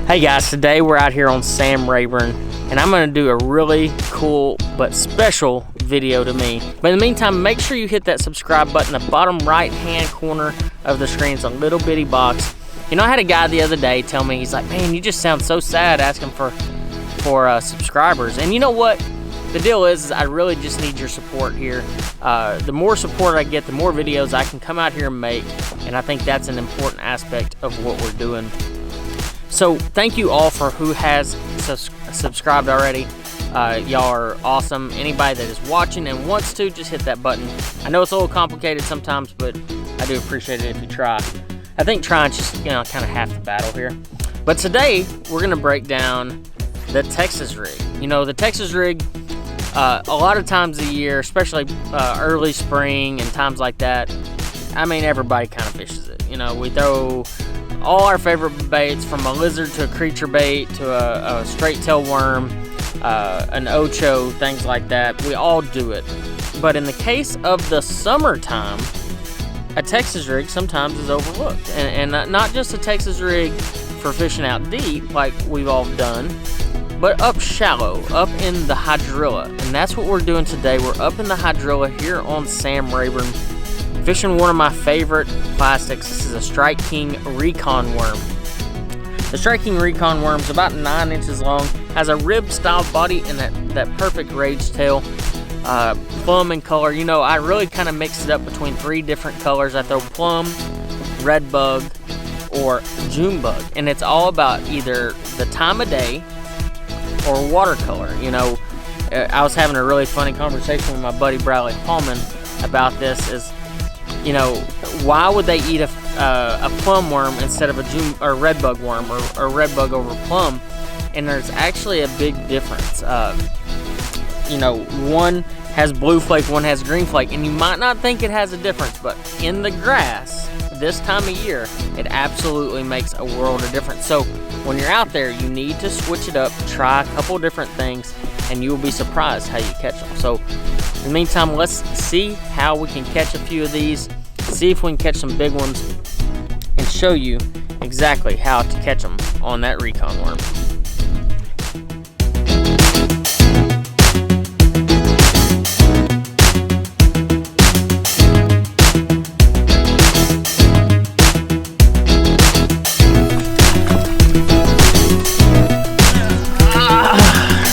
Hey guys, today we're out here on Sam Rayburn and I'm going to do a really cool but special video to me. But in the meantime, make sure you hit that subscribe button. The bottom right hand corner of the screen is a little bitty box. You know, I had a guy the other day tell me, he's like, man, you just sound so sad asking for subscribers. And you know what? The deal is I really just need your support here. The more support I get, the more videos I can come out here and make. And I think that's an important aspect of what we're doing. So thank you all for who has subscribed already. Y'all are awesome. Anybody that is watching and wants to, just hit that button. I know it's a little complicated sometimes, but I do appreciate it if you try. I think trying's just, you know, kind of half the battle here. But today we're gonna break down the Texas rig. You know, the Texas rig, a lot of times a year, especially early spring and times like that, I mean, everybody kind of fishes it. You know, we throw all our favorite baits, from a lizard to a creature bait to a straight tail worm, an ocho, things like that. We all do it. But in the case of the summertime, a Texas rig sometimes is overlooked. And not just a Texas rig for fishing out deep like we've all done, but up shallow, up in the hydrilla. And that's what we're doing today. We're up in the hydrilla here on Sam Rayburn, fishing one of my favorite plastics. This is a Strike King Recon worm. The Strike King Recon worm is about 9 inches long, has a rib style body and that perfect rage tail, plum in color. You know, I really kind of mix it up between 3 different colors. I throw plum, red bug, or June bug, and it's all about either the time of day or watercolor. You know, I was having a really funny conversation with my buddy Bradley Hallman about this. Is, you know, why would they eat a plum worm instead of a June or red bug worm, or red bug over plum? And there's actually a big difference. You know, one has blue flake, one has green flake, and you might not think it has a difference, but in the grass this time of year, it absolutely makes a world of difference. So when you're out there, you need to switch it up, try a couple different things, and you will be surprised how you catch them. So in the meantime, let's see how we can catch a few of these, see if we can catch some big ones, and show you exactly how to catch them on that Recon worm.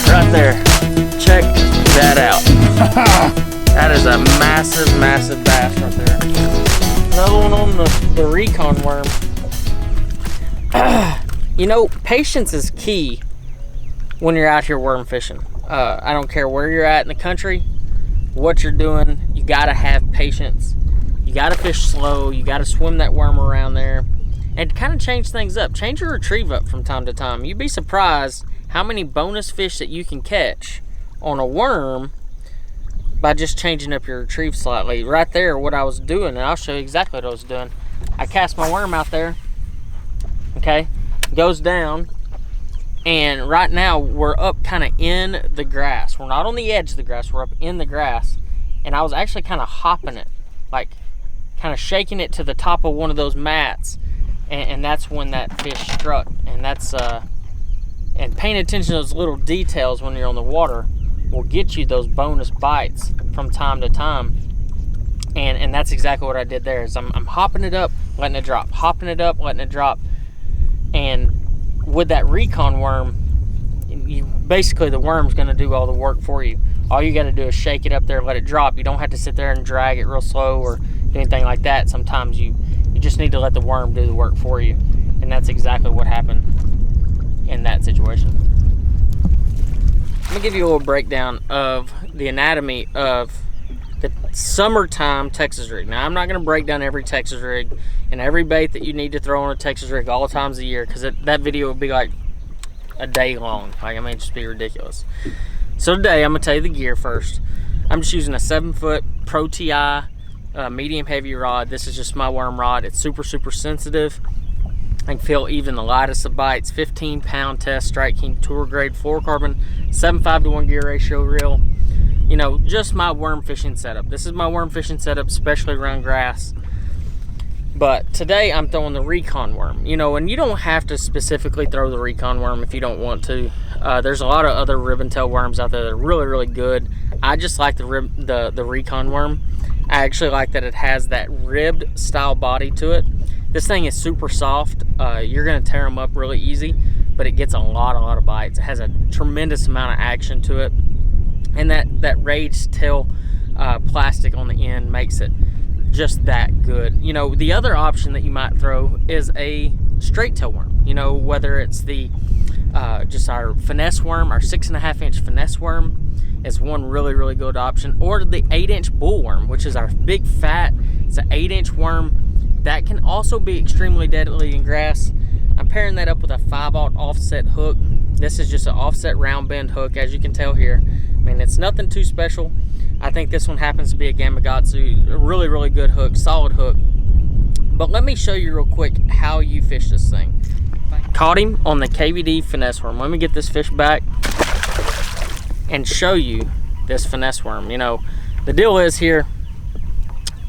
Right there, check that out. That is a massive, massive bass right there. Another one on the Recon worm. You know, patience is key when you're out here worm fishing. I don't care where you're at in the country, what you're doing, you gotta have patience. You gotta fish slow, you gotta swim that worm around there, and kind of change things up. Change your retrieve up from time to time. You'd be surprised how many bonus fish that you can catch on a worm by just changing up your retrieve slightly. Right there, what I was doing, and I'll show you exactly what I was doing. I cast my worm out there, okay, goes down, and right now we're up kind of in the grass. We're not on the edge of the grass, we're up in the grass, and I was actually kind of hopping it, like kind of shaking it to the top of one of those mats, and that's when that fish struck. And that's and paying attention to those little details when you're on the water will get you those bonus bites from time to time. And that's exactly what I did there. Is I'm hopping it up, letting it drop, hopping it up, letting it drop. And with that Recon worm, basically the worm's going to do all the work for you. All you got to do is shake it up there, let it drop. You don't have to sit there and drag it real slow or do anything like that. Sometimes you just need to let the worm do the work for you. And that's exactly what happened in that situation. I'm gonna give you a little breakdown of the anatomy of the summertime Texas rig. Now, I'm not gonna break down every Texas rig and every bait that you need to throw on a Texas rig all times of the year, because that video would be like a day long. Like, I mean, it'd just be ridiculous. So today, I'm gonna tell you the gear first. I'm just using a 7-foot Pro TI medium heavy rod. This is just my worm rod. It's super, super sensitive. I can feel even the lightest of bites. 15-pound test Strike King tour grade fluorocarbon, 7.5-to-1 gear ratio reel. You know, just my worm fishing setup. This is my worm fishing setup, especially around grass. But today I'm throwing the Recon worm, you know, and you don't have to specifically throw the Recon worm if you don't want to. There's a lot of other ribbon tail worms out there that are really, really good. I just like the Recon worm. I actually like that it has that ribbed style body to it. This thing is super soft. You're gonna tear them up really easy, but it gets a lot of bites. It has a tremendous amount of action to it, and that raised tail plastic on the end makes it just that good. You know, the other option that you might throw is a straight tail worm. You know, whether it's the just our finesse worm, our 6.5-inch finesse worm is one really good option, or the 8-inch bull worm, which is our big fat. It's an 8-inch worm that can also be extremely deadly in grass. I'm pairing that up with a 5/0 offset hook. This is just an offset round bend hook, as you can tell here. I mean, it's nothing too special. I think this one happens to be a Gamkatsu, a really good hook, solid hook. But let me show you real quick how you fish this thing. Caught him on the KVD Finesse Worm. Let me get this fish back and show you this finesse worm. You know, the deal is here,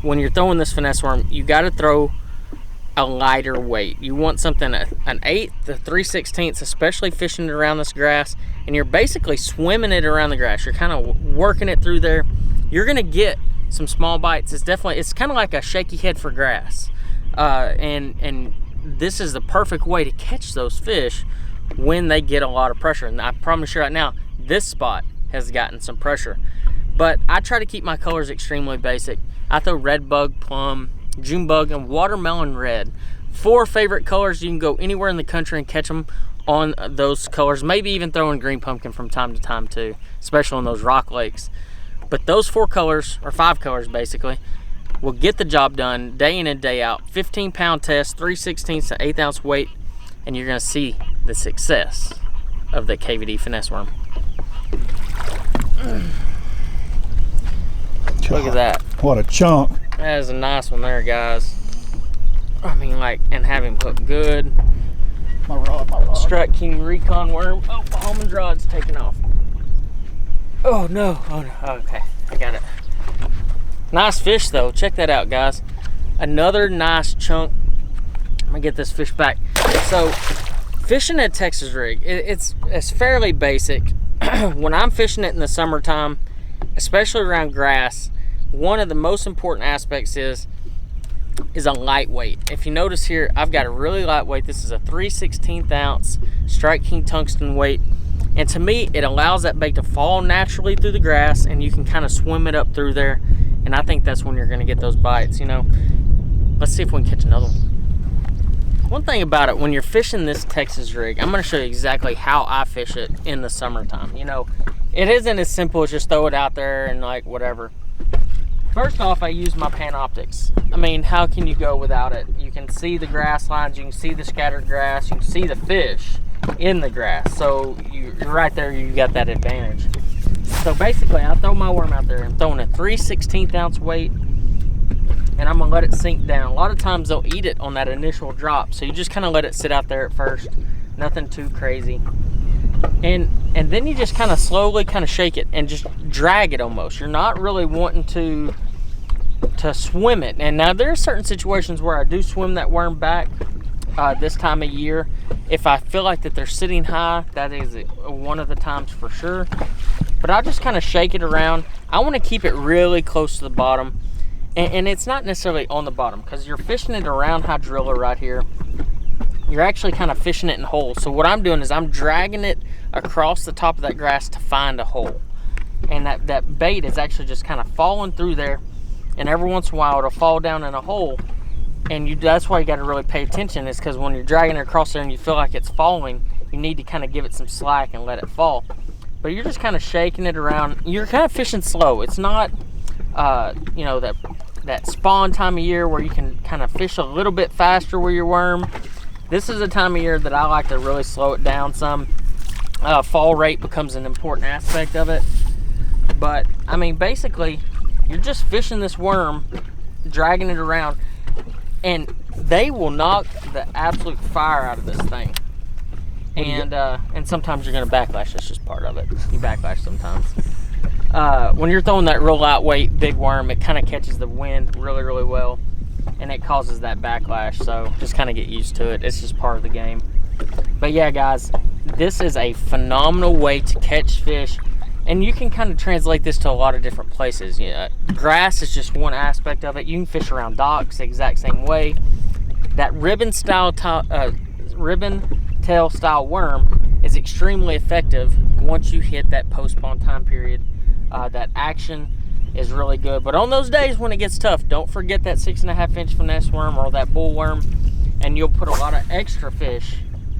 when you're throwing this finesse worm, you got to throw a lighter weight. You want something an 1/8 to 3/16, especially fishing it around this grass, and you're basically swimming it around the grass. You're kind of working it through there. You're gonna get some small bites. It's kind of like a shaky head for grass, and this is the perfect way to catch those fish when they get a lot of pressure. And I promise you right now, this spot has gotten some pressure. But I try to keep my colors extremely basic. I throw red bug, plum, June bug, and watermelon red. 4 favorite colors. You can go anywhere in the country and catch them on those colors. Maybe even throw in green pumpkin from time to time too, especially on those rock lakes. But those 4 colors, or 5 colors basically, will get the job done day in and day out. 15-pound test, 3/16 to 1/8 ounce weight, and you're gonna see the success of the KVD Finesse Worm. Look at that. What a chunk. That is a nice one there, guys. I mean, like, and have him hook good. My rod. Strike King Recon worm. Oh, Almond rod's taking off. Oh no, okay, I got it. Nice fish though, check that out, guys. Another nice chunk. I'm gonna get this fish back. So, fishing a Texas rig, it's fairly basic. When I'm fishing it in the summertime, especially around grass, one of the most important aspects is a lightweight. If you notice here, I've got a really lightweight. This is a 3/16 ounce Strike King tungsten weight. And to me, it allows that bait to fall naturally through the grass, and you can kind of swim it up through there. And I think that's when you're gonna get those bites, you know. Let's see if we can catch another one. One thing about it, when you're fishing this Texas rig, I'm gonna show you exactly how I fish it in the summertime. You know, it isn't as simple as just throw it out there and like whatever. First off, I use my Panoptics. I mean, how can you go without it? You can see the grass lines, you can see the scattered grass, you can see the fish in the grass. So you're right there, you got that advantage. So basically, I throw my worm out there. I'm throwing a 3/16 ounce weight, and I'm gonna let it sink down. A lot of times they'll eat it on that initial drop, so you just kind of let it sit out there at first. Nothing too crazy. And then you just kind of slowly kind of shake it and just drag it almost. You're not really wanting to swim it. And now there are certain situations where I do swim that worm back this time of year. If I feel like that they're sitting high, that is one of the times for sure. But I'll just kind of shake it around. I want to keep it really close to the bottom. And it's not necessarily on the bottom, because you're fishing it around hydrilla right here. You're actually kind of fishing it in holes. So what I'm doing is I'm dragging it across the top of that grass to find a hole. And that bait is actually just kind of falling through there. And every once in a while it'll fall down in a hole. And that's why you got to really pay attention, is because when you're dragging it across there and you feel like it's falling, you need to kind of give it some slack and let it fall. But you're just kind of shaking it around. You're kind of fishing slow. It's not, you know, that spawn time of year where you can kind of fish a little bit faster with your worm. This is a time of year that I like to really slow it down some. Fall rate becomes an important aspect of it. But, I mean, basically, you're just fishing this worm, dragging it around, and they will knock the absolute fire out of this thing. And sometimes you're going to backlash. That's just part of it. You backlash sometimes. When you're throwing that real lightweight big worm, it kind of catches the wind really, really well. and it causes that backlash. So just kind of get used to it. It's just part of the game. But yeah, guys, this is a phenomenal way to catch fish, and you can kind of translate this to a lot of different places. Grass is just one aspect of it. You can fish around docks the exact same way. That ribbon tail style worm is extremely effective once you hit that post spawn time period. That action is really good, but on those days when it gets tough, don't forget that 6.5 inch finesse worm or that bull worm, and you'll put a lot of extra fish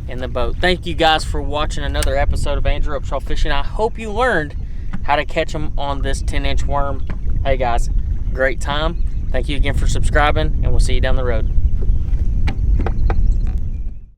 in the boat. Thank you guys for watching another episode of Andrew Upshaw Fishing. I hope you learned how to catch them on this 10-inch worm. Hey guys, great time. Thank you again for subscribing, and we'll see you down the road.